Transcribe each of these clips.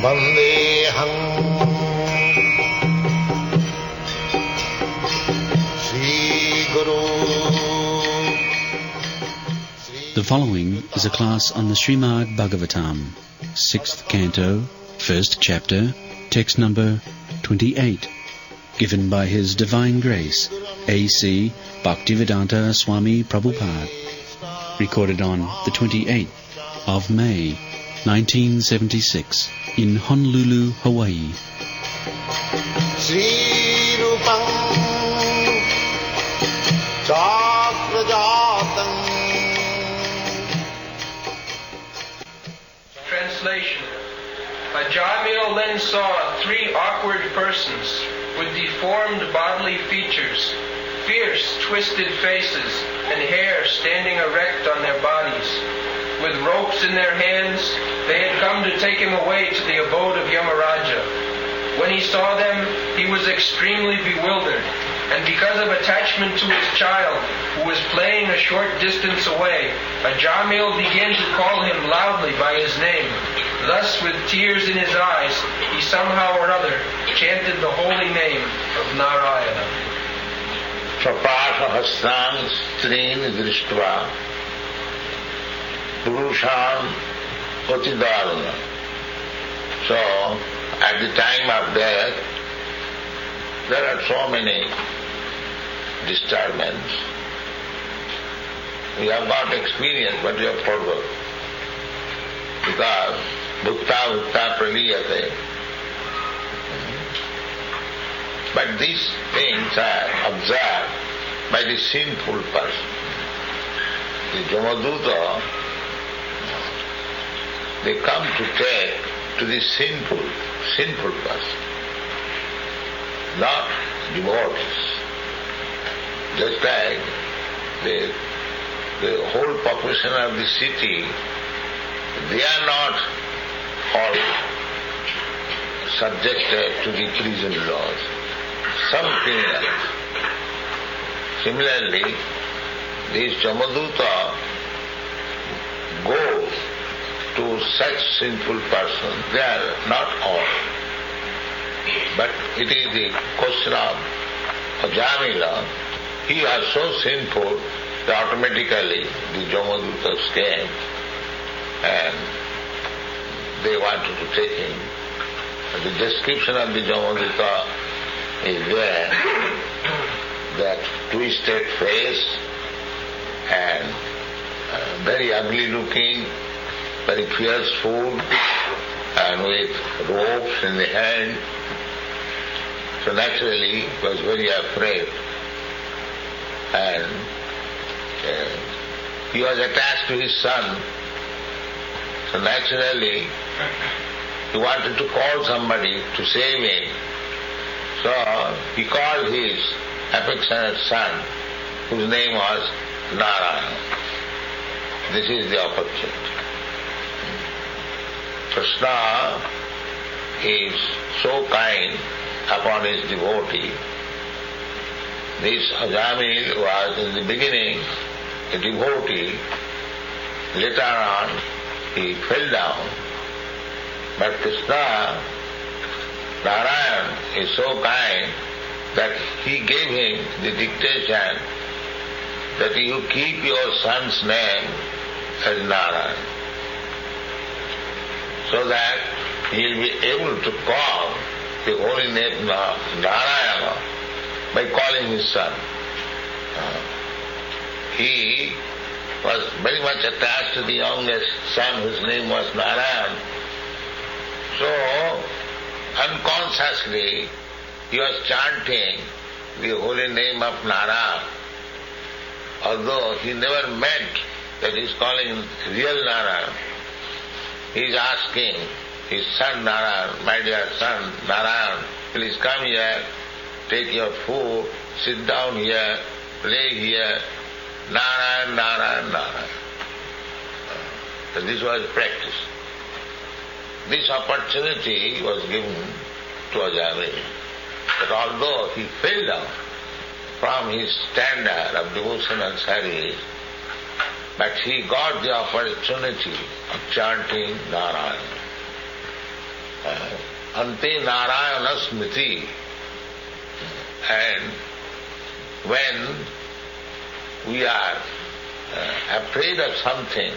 Vandeham Sri Guru. The following is a class on the Srimad Bhagavatam, 6th Canto, 1st Chapter, text number 28, given by His Divine Grace, A.C. Bhaktivedanta Swami Prabhupada, recorded on the 28th of May, 1976, in Honolulu, Hawaii. Sri Rupam Chakrajatam. Translation. Ajamila then saw three awkward persons with deformed bodily features, fierce, twisted faces, and hair standing erect on their bodies. With ropes in their hands, they had come to take him away to the abode of Yamaraja. When he saw them, he was extremely bewildered, and because of attachment to his child, who was playing a short distance away, Ajamila began to call him loudly by his name. Thus, with tears in his eyes, he somehow or other chanted the holy name of Narayana. Sapashahasran strin drishtva purushan patidaruna. So, at the time of death, there are so many disturbances. We have got experience, but we have forgotten. Because bhukta bhukta praliyate. But these things are observed by the sinful person. The Jamaduta, they come to take to the sinful person, not devotees. Just like the whole population of the city, they are not all subjected to the prison laws. Some criminals. Similarly, these Jamaduta go to such sinful persons. They are not all. But it is the question of Ajamila. He was so sinful that automatically the Jamadutas came and they wanted to take him. The description of the Jamaduta is there, that twisted face and very ugly looking, very fearful, and with ropes in the hand. So naturally he was very afraid, and he was attached to his son. So naturally he wanted to call somebody to save him. So he called his affectionate son, whose name was Narayana. This is the opportunity. Krishna is so kind upon his devotee. This Ajamil was in the beginning a devotee. Later on he fell down. But Krishna, Narayana, is so kind that he gave him the dictation that you keep your son's name as Narayana, so that he will be able to call the holy name of Narayana by calling his son. He was very much attached to the youngest son whose name was Narayana. So, unconsciously, he was chanting the holy name of Narayana, although he never meant that he is calling real Narayana. He is asking his son Narayana, my dear son Narayana, please come here, take your food, sit down here, play here, Narayana, Narayana, Narayana. So this was practice. This opportunity was given to Ajamila. But although he fell down from his standard of devotion and service, but he got the opportunity of chanting Narayana. Ante Narayana Smriti. And when we are afraid of something,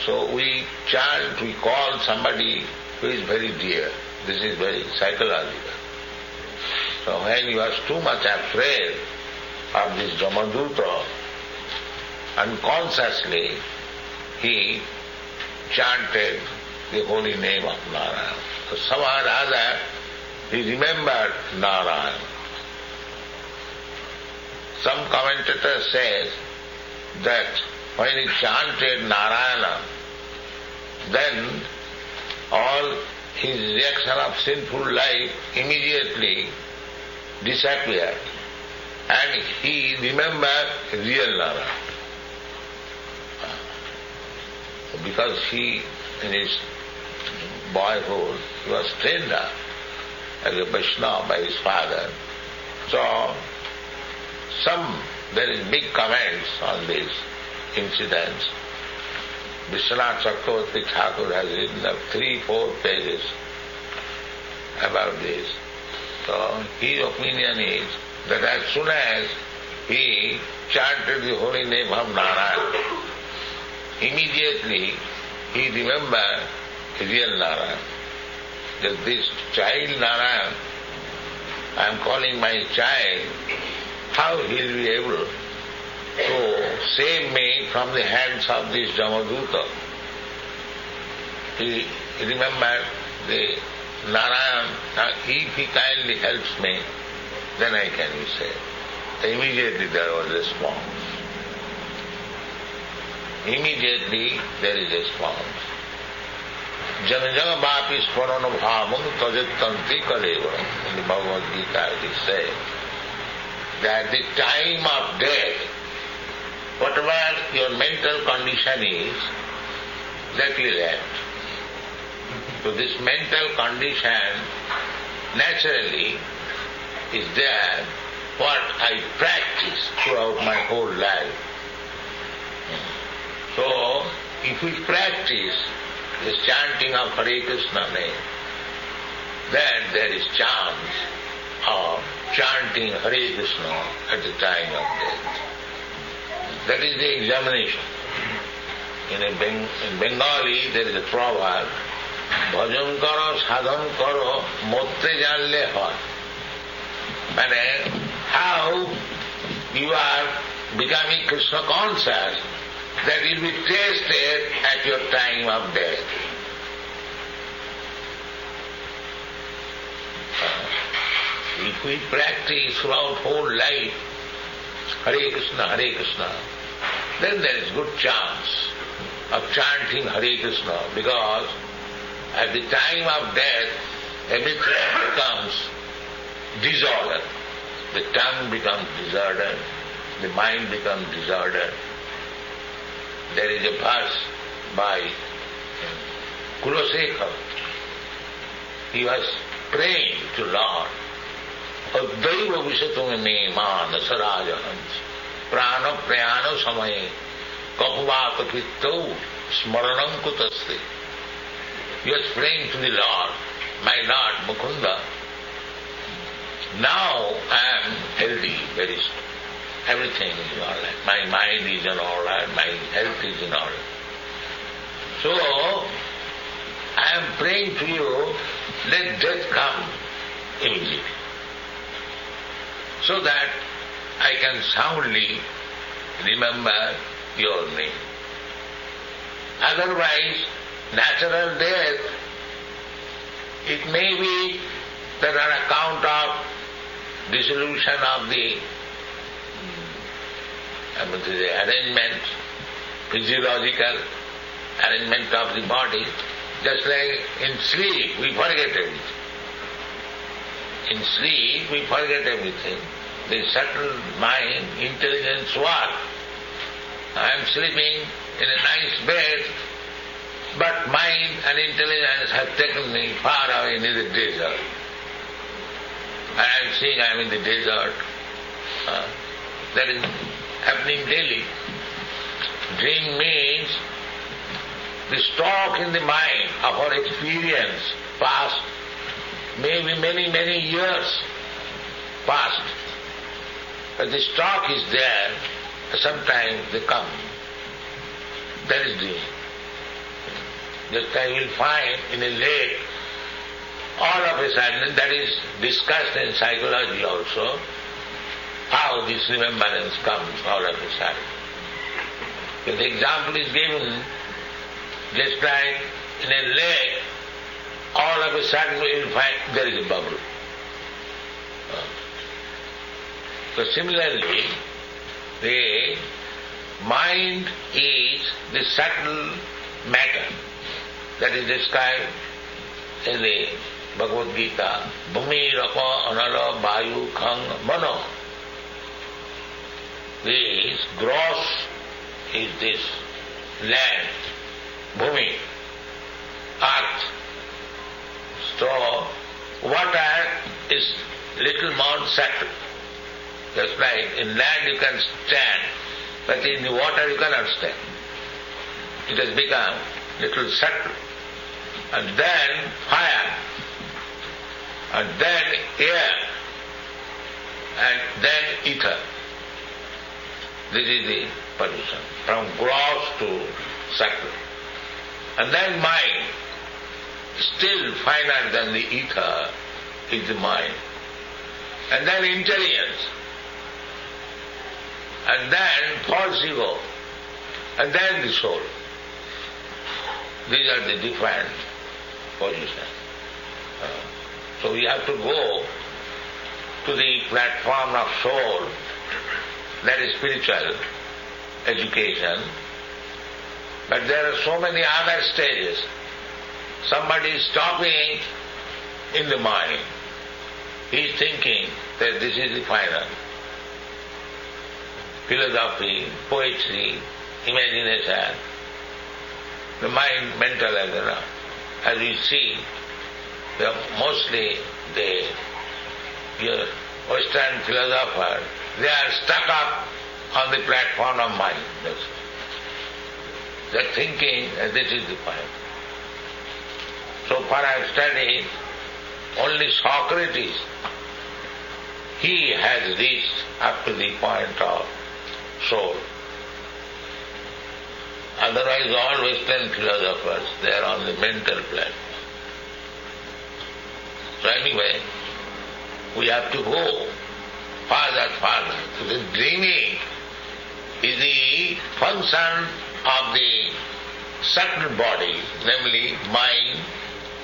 so we chant, we call somebody who is very dear. This is very psychological. So when he was too much afraid of this Jamaduta, unconsciously he chanted the holy name of Narayana. So somehow or other he remembered Narayana. Some commentator says that when he chanted Narayana, then all his reaction of sinful life immediately disappeared and he remembered real Narayana. Because he, in his boyhood, he was trained up as a Vaishnava by his father. So, there is big comments on these incidents. Vishwanath Chakravarti Thakur has written up 3-4 pages about this. So, his opinion is that as soon as he chanted the holy name of Narayana, immediately he remembered real Narayana. That this child Narayana, I am calling my child, how he will be able to save me from the hands of this Jamaduta. He remembered the Narayana, if he kindly helps me, then I can be saved. Immediately there was a response. Immediately there is a response. Jana Bapi Sparana Bhamam Tajatanti Kaleva. In the Bhagavad Gita it is said that the time of death, whatever your mental condition is, that will end. So this mental condition naturally is there, what I practice throughout my whole life. So, if we practice this chanting of Hare Krishna name, then there is chance of chanting Hare Krishna at the time of death. That is the examination. In Bengali there is a proverb, bhajan karo, sadhan karo, motte janle hoy. And how you are becoming Krishna conscious, that will be tasted at your time of death. If we practice throughout whole life Hare Krishna, then there is good chance of chanting Hare Krishna, because at the time of death everything becomes disordered. The tongue becomes disordered, the mind becomes disordered. There is a verse by Kulaseka. He was praying to Lord, Adaiva Vishatumi me manasa rajahans prana prayana samaye kahuvata kittau smaranam kutaste. He was praying to the Lord, my Lord Mukunda, now I am healthy, very strong. Everything is all right. My mind is in order, my health is in order. So, I am praying to you, let death come immediately, so that I can soundly remember your name. Otherwise, natural death, it may be that on account of dissolution of the arrangement, physiological arrangement of the body, just like in sleep we forget everything. In sleep we forget everything. The subtle mind, intelligence work. I am sleeping in a nice bed, but mind and intelligence have taken me far away in the desert. And I am seeing I am in the desert. That is happening daily. Dream means the stock in the mind of our experience past, maybe many, many years past. But the stock is there, sometimes they come. That is dream. Just I will find in a lake, all of a sudden, that is discussed in psychology also, how this remembrance comes all of a sudden. So the example is given, just like in a lake, all of a sudden we will find there is a bubble. So similarly, the mind is the subtle matter that is described in the Bhagavad Gita, Bhumi Rapa Anala Vayu Khang Mano. This gross is this land, Bhumi, earth. So water is little more subtle. Just like in land you can stand, but in the water you cannot stand. It has become little subtle. And then fire, and then air, and then ether. This is the position, from gross to subtle. And then mind, still finer than the ether, is the mind. And then intelligence, and then false ego, and then the soul. These are the different positions. So we have to go to the platform of soul, that is spiritual education. But there are so many other stages. Somebody is stopping in the mind. He is thinking that this is the final. Philosophy, poetry, imagination, the mind, mental, as we see, mostly the Western philosophers, they are stuck up on the platform of mind. They are thinking that this is the point. So far I have studied only Socrates. He has reached up to the point of soul. Otherwise all Western philosophers, they are on the mental platform. So anyway, we have to go farther. So the dreaming is the function of the subtle body, namely mind,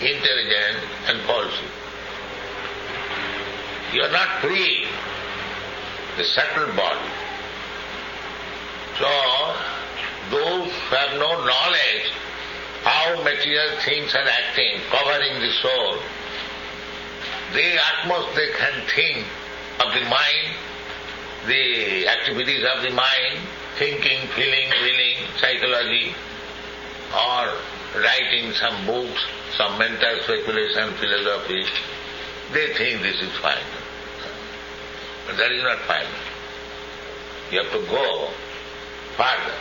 intelligence and policy. You are not free, the subtle body. So those who have no knowledge how material things are acting, covering the soul, they at most they can think of the mind, the activities of the mind, thinking, feeling, willing, psychology, or writing some books, some mental speculation, philosophy. They think this is final. But that is not final. You have to go further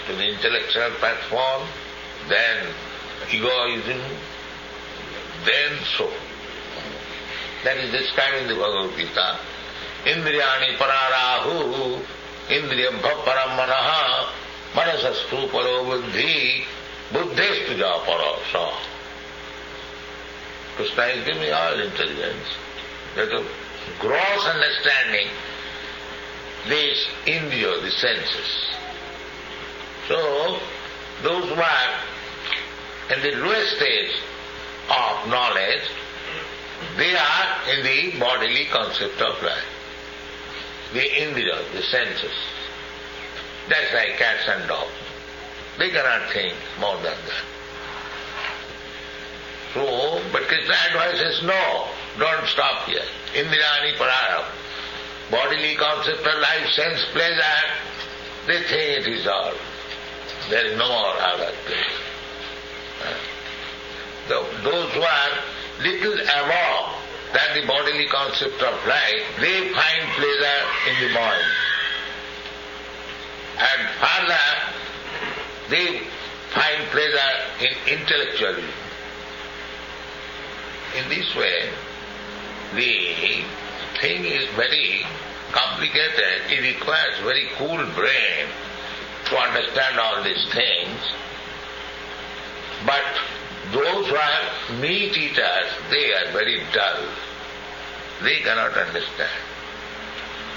to the intellectual platform, then egoism, then soul. That is described in the Bhagavad Gita. Indriyani pararahu, indriyam param manaha, manasastu paro buddhi, buddhestu ja parasa. Krishna is giving all intelligence. That a gross understanding, this indriya, the senses. So, those who are in the lowest stage of knowledge, they are in the bodily concept of life. The indriya, the senses. That's like cats and dogs. They cannot think more than that. So, but Krishna advises, no, don't stop here. Indriyani parara. Bodily concept of life, sense, pleasure, they think it is all. There is no more other thing. Those who are little above than the bodily concept of life, they find pleasure in the mind. And further, they find pleasure in intellectualism. In this way, the thing is very complicated. It requires very cool brain to understand all these things. But those who are meat eaters, they are very dull. They cannot understand.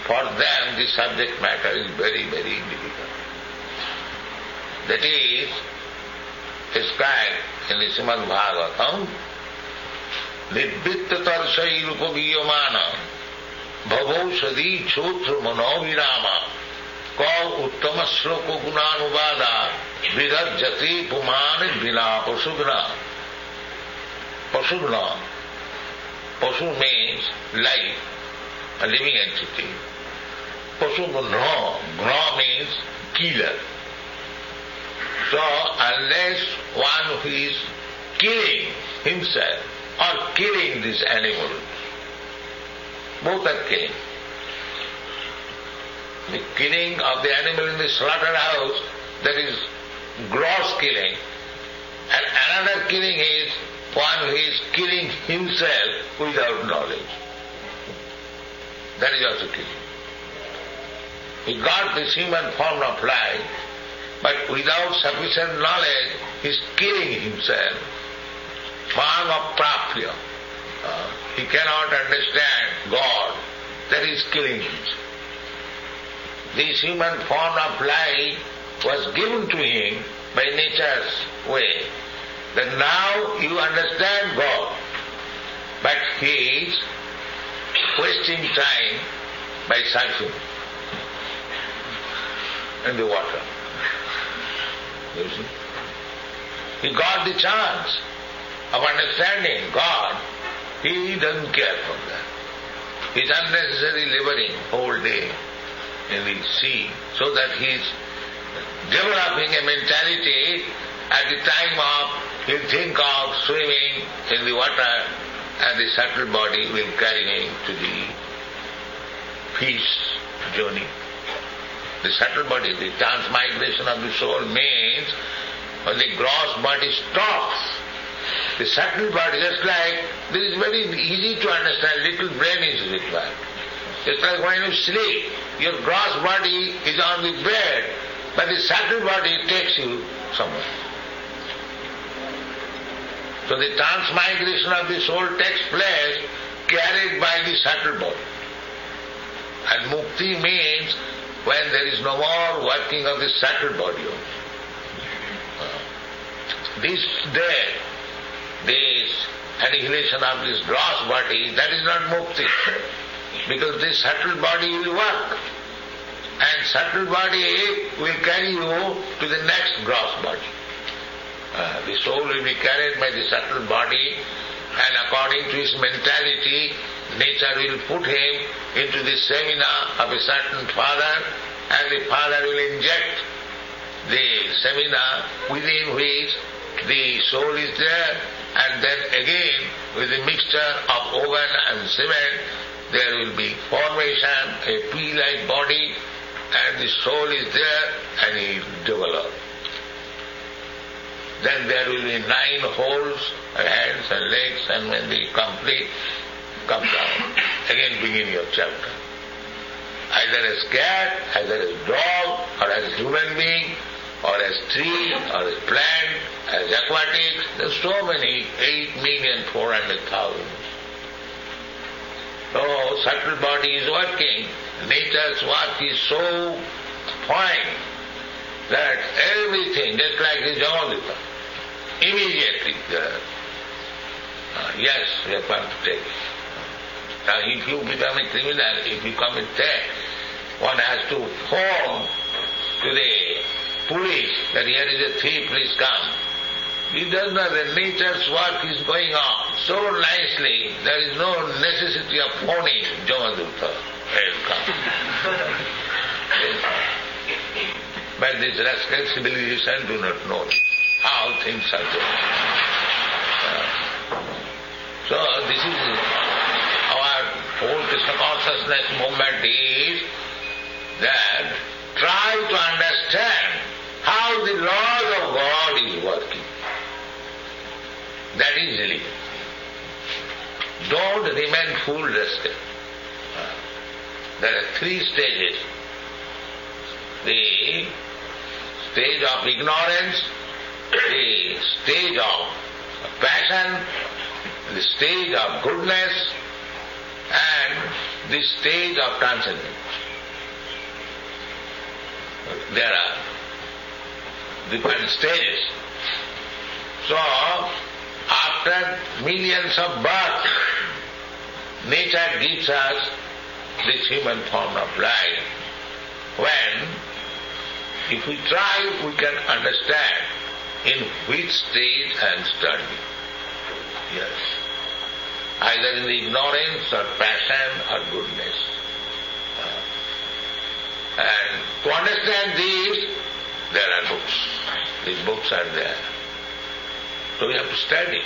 For them, the subject matter is very, very difficult. That is described in the Srimad Bhagavatam, Nidvitta tarsai rupaviyamana bhavaushadi chotra manovirama ka uttama sloka gunanuvada virajjati pumani vina pasugna. Pasugna. Pasu means life, a living entity. Pasugna. Gna means killer. So unless one who is killing himself or killing these animals, both are killing. The killing of the animal in the slaughterhouse, that is gross killing, and another killing is one who is killing himself without knowledge. That is also killing. He got this human form of life, but without sufficient knowledge, he is killing himself. Manga prapya. He cannot understand God, that is killing himself. This human form of life was given to him by nature's way. That now you understand God, but he is wasting time by surfing in the water. You see? He got the chance of understanding God. He doesn't care for that. He's unnecessarily laboring whole day in the sea, so that he is developing a mentality at the time of he'll think of swimming in the water, and the subtle body will carry him to the peace journey. The subtle body, the transmigration of the soul means when the gross body stops, the subtle body, just like this is very easy to understand, little brain is required. Just like when you sleep, your gross body is on the bed, but the subtle body takes you somewhere. So the transmigration of the soul takes place carried by the subtle body. And mukti means when there is no more working of the subtle body. This day, this annihilation of this gross body, that is not mukti. Because this subtle body will work. And subtle body will carry you to the next gross body. The soul will be carried by the subtle body, and according to his mentality, nature will put him into the seminar of a certain father, and the father will inject the seminar within which the soul is there, and then again with the mixture of oven and cement there will be formation, a pea-like body, and the soul is there and he will develop. Then there will be 9 holes, hands and legs, and when they complete, come down. Again begin your chapter. Either as cat, either as dog, or as human being, or as tree, or as plant, as aquatics. There are so many, 8,400,000. So subtle body is working. Nature's work is so fine that everything, just like the Yamaraja, immediately there. Yes, we are going to take it. Now if you become a criminal, if you commit theft, one has to phone to the police that here is a thief, please come. He does not, the nature's work is going on so nicely, there is no necessity of phoning Yamaraja. But this rascal civilization do not know how things are going. So this is our whole Krishna consciousness movement is that try to understand how the laws of God is working. That is really. Don't remain fool-rested. There are 3 stages. The stage of ignorance, the stage of passion, the stage of goodness, and the stage of transcendence. There are different stages. So, after millions of births, nature gives us this human form of life, when, if we try, we can understand in which stage I am studying. Yes. Either in the ignorance or passion or goodness. And to understand these, there are books. These books are there. So we have to study.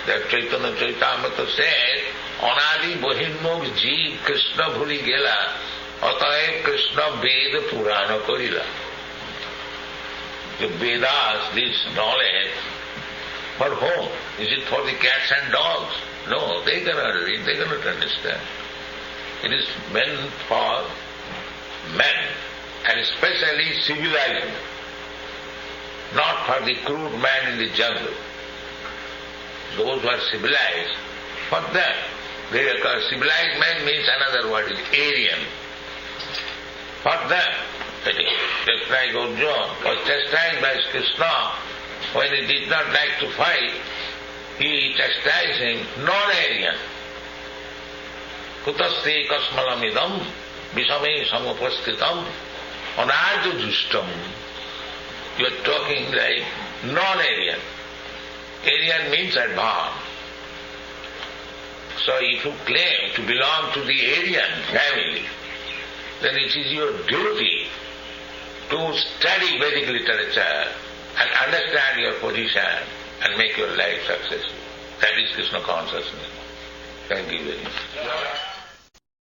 That Chaitanya Chaitamrita said, Anadi Bohinmuk Jeev Krishna Bhuli Gela, Ataev Krishna Veda Purana Karila. The Vedas, this knowledge, for whom? Is it for the cats and dogs? No, they cannot read, they cannot understand. It is meant for men, and especially civilized men, not for the crude man in the jungle. Those who are civilized, for them, civilized man means another word is Aryan. For them, it is. Just like Arjuna was chastised by Krishna when he did not like to fight, he chastised him, non-Aryan. Kutaste kasmalamidam visame samupastitam anarja justam. You are talking like non-Aryan. Aryan means advanced. So if you claim to belong to the Aryan family, then it is your duty to study Vedic literature and understand your position and make your life successful. That is Krishna consciousness. Thank you very much.